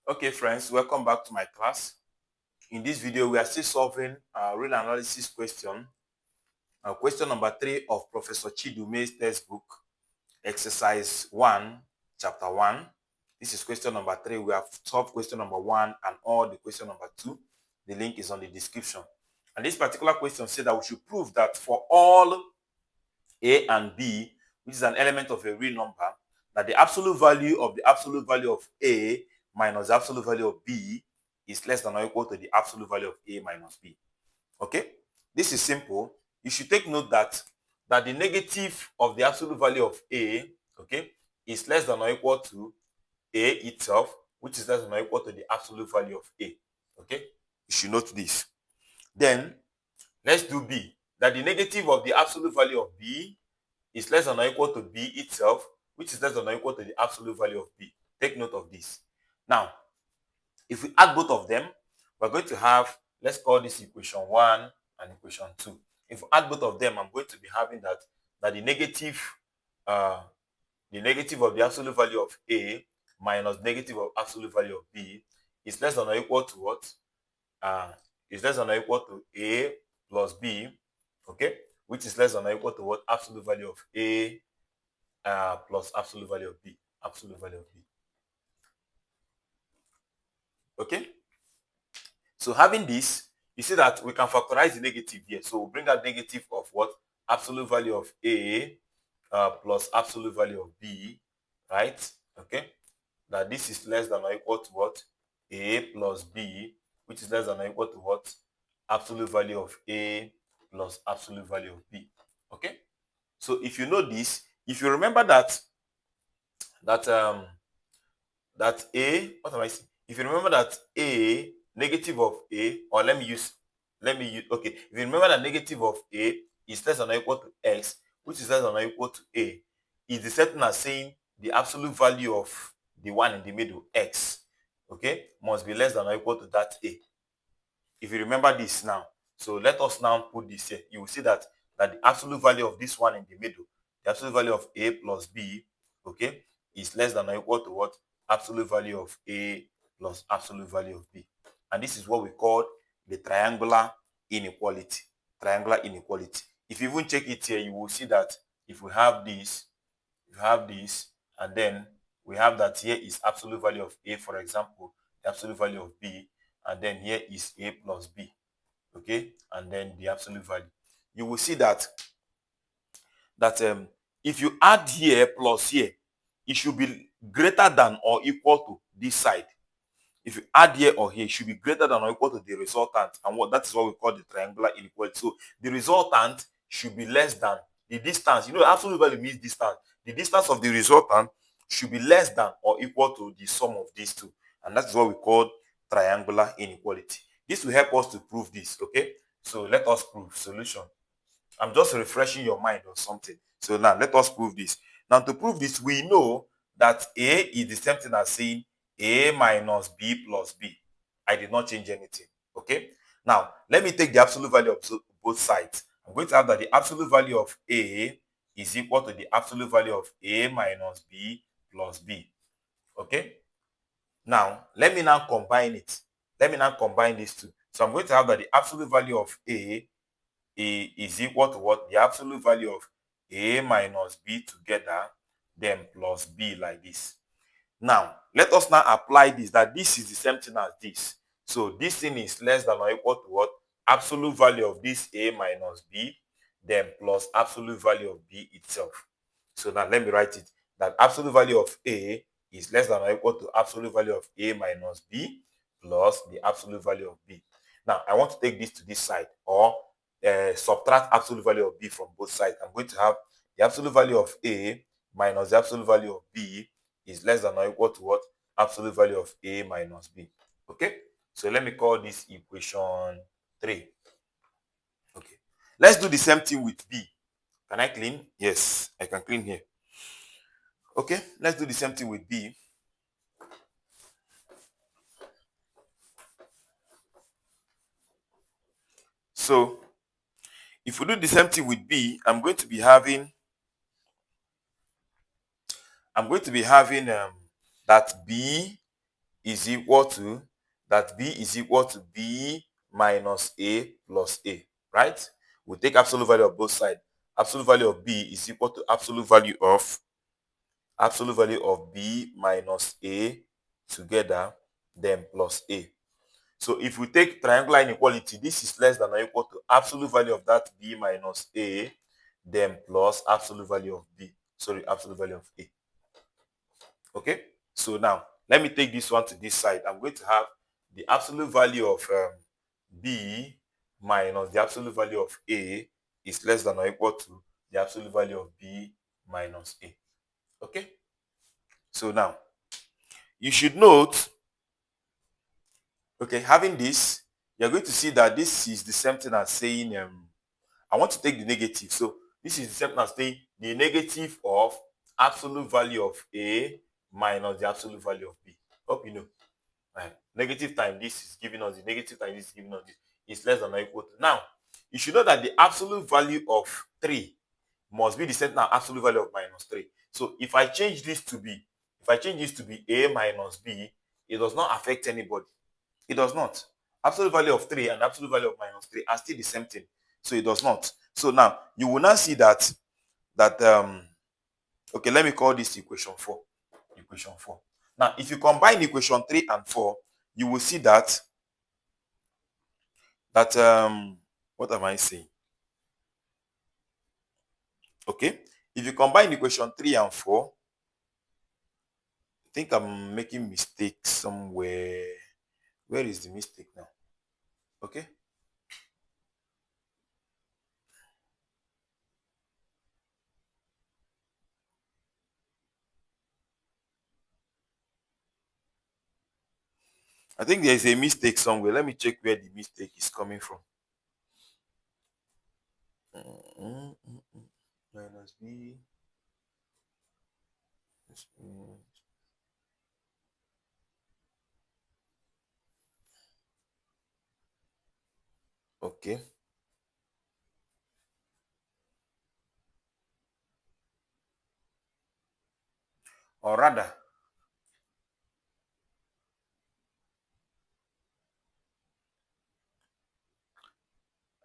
Okay, friends, welcome back to my class. In this video, we are still solving a real analysis question. Question number 3 of Professor Chidume's textbook, exercise 1, chapter 1. This is question number 3. We have solved question number 1 and all the question number 2. The link is on the description. And this particular question said that we should prove that for all A and B, which is an element of a real number, that the absolute value of A minus the absolute value of B is less than or equal to the absolute value of A minus B. Okay? This is simple. You should take note that the negative of the absolute value of A, okay, is less than or equal to A itself, which is less than or equal to the absolute value of A. Okay? You should note this. Then, let's do B. That the negative of the absolute value of B is less than or equal to B itself, which is less than or equal to the absolute value of B. Take note of this. Now, if we add both of them, we're going to have, let's call this equation 1 and equation 2. If we add both of them, I'm going to be having that the negative of the absolute value of A minus negative of absolute value of B is less than or equal to what? Is less than or equal to A plus B, okay? Which is less than or equal to what? Absolute value of A plus absolute value of B. Absolute value of B. Okay? So having this, you see that we can factorize the negative here. So we'll bring out negative of what? Absolute value of A plus absolute value of B, right? Okay? That this is less than or equal to what? A plus B, which is less than or equal to what? Absolute value of A plus absolute value of B. Okay? So if you know this, if you remember that A, what am I saying? If you remember that A, negative of A, or okay, if you remember that negative of A is less than or equal to X, which is less than or equal to A, is the same thing as saying the absolute value of the one in the middle, X, okay, must be less than or equal to that A. If you remember this now, so let us now put this here. You will see that the absolute value of this one in the middle, the absolute value of A plus B, okay, is less than or equal to what? Absolute value of A plus absolute value of B. And this is what we call the triangular inequality. Triangular inequality. If you even check it here, you will see that if we have this, and then we have that here is absolute value of A, for example, the absolute value of B, and then here is A plus B, okay, and then the absolute value. You will see that if you add here plus here, it should be greater than or equal to this side. If you add here or here, it should be greater than or equal to the resultant, and that is what we call the triangular inequality. So the resultant should be less than the distance. You know, absolute value means distance. The distance of the resultant should be less than or equal to the sum of these two, and that is what we call triangular inequality. This will help us to prove this. Okay, so let us prove. Solution. I'm just refreshing your mind on something. So now let us prove this. Now to prove this, we know that A is the same thing as saying A minus B plus B. I did not change anything. Okay. Now let me take the absolute value of both sides. I'm going to have that the absolute value of A is equal to the absolute value of A minus B plus B. Okay. Now let me now combine it. Let me now combine these two. So I'm going to have that the absolute value of A is equal to what? The absolute value of A minus B together, then plus B like this. Now, let us now apply this, that this is the same thing as this. So this thing is less than or equal to what? Absolute value of this A minus B, then plus absolute value of B itself. So now let me write it. That absolute value of A is less than or equal to absolute value of A minus B plus the absolute value of B. Now, I want to take this to this side, or subtract absolute value of B from both sides. I'm going to have the absolute value of A minus the absolute value of B is less than or equal to what? Absolute value of A minus B. Okay? So let me call this equation 3. Okay. Let's do the same thing with B. Can I clean? Yes, I can clean here. Okay, let's do the same thing with B. So if we do the same thing with B, I'm going to be having that B is equal to, that B is equal to B minus A plus A, right? We take absolute value of both sides. Absolute value of B is equal to absolute value of B minus A together, then plus A. So if we take triangular inequality, this is less than or equal to absolute value of that B minus A, then plus absolute value of B. Sorry, absolute value of A. Okay? So now, let me take this one to this side. I'm going to have the absolute value of B minus the absolute value of A is less than or equal to the absolute value of B minus A. Okay? So now, you should note, okay, having this, you're going to see that this is the same thing as saying, I want to take the negative. So this is the same thing as saying the negative of absolute value of A minus the absolute value of B. Hope you know. Right. Negative times this is giving us the negative times this is giving us this. It's less than or equal to. Now, you should know that the absolute value of 3 must be the same as absolute value of minus 3. So if I change this to B, A minus B, it does not affect anybody. It does not. Absolute value of 3 and absolute value of minus 3 are still the same thing. So it does not. So now you will now see that okay, let me call this equation 4. Equation 4. Now, if you combine equation 3 and 4, you will see that what am I saying? Okay, if you combine equation 3 and 4, I think I'm making mistakes somewhere. Where is the mistake now? Okay. I think there's a mistake somewhere. Let me check where the mistake is coming from. Minus B. Okay. Or rather,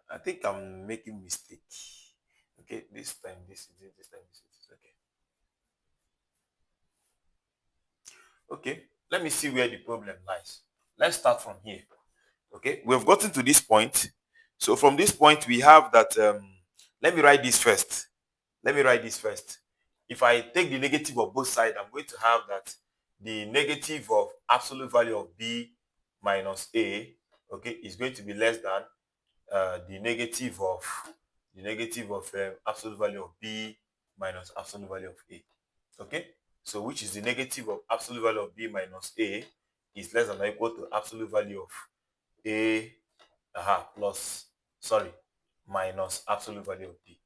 I think I'm making mistake. Okay, this time this is it, this time this is it. Okay. Okay, let me see where the problem lies. Let's start from here. Okay, we've gotten to this point. So from this point, we have that, let me write this first. If I take the negative of both sides, I'm going to have that the negative of absolute value of B minus A, okay, is going to be less than the negative of absolute value of B minus absolute value of A. Okay, so which is the negative of absolute value of B minus A is less than or equal to absolute value of A plus, sorry, minus absolute value of B.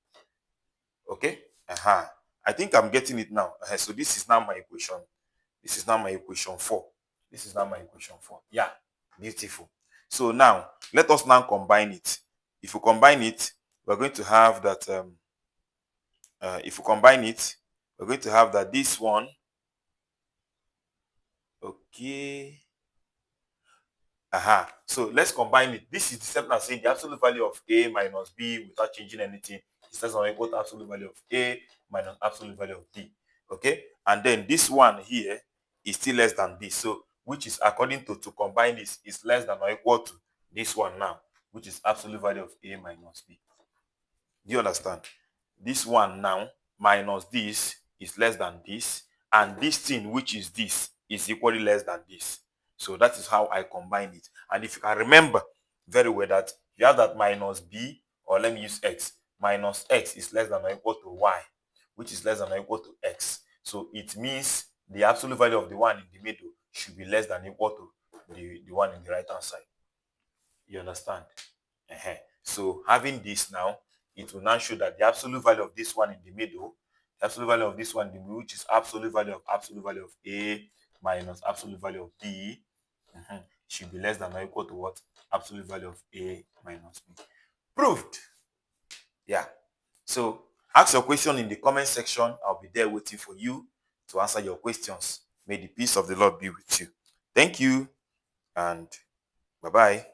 Okay, I think I'm getting it now. So this is now my equation. This is now my equation 4. Yeah, beautiful. So now let us now combine it. If we combine it, we're going to have that this one, okay. So let's combine it. This is the same as saying the absolute value of A minus B without changing anything is less than or equal to absolute value of A minus absolute value of B. Okay, and then this one here is still less than this. So which is, according to combine this, is less than or equal to this one now, which is absolute value of A minus B. Do you understand? This one now minus this is less than this, and this thing, which is this, is equally less than this. So that is how I combine it. And if you can remember very well that you have that minus B, or let me use X, minus X is less than or equal to Y, which is less than or equal to X. So it means the absolute value of the one in the middle should be less than or equal to the one in the right hand side. You understand? So having this now, it will now show that the absolute value of this one in the middle, which is absolute value of A minus absolute value of B, should be less than or equal to what? Absolute value of A minus B. Proved. Yeah. So ask your question in the comment section. I'll be there waiting for you to answer your questions. May the peace of the Lord be with you. Thank you and bye bye.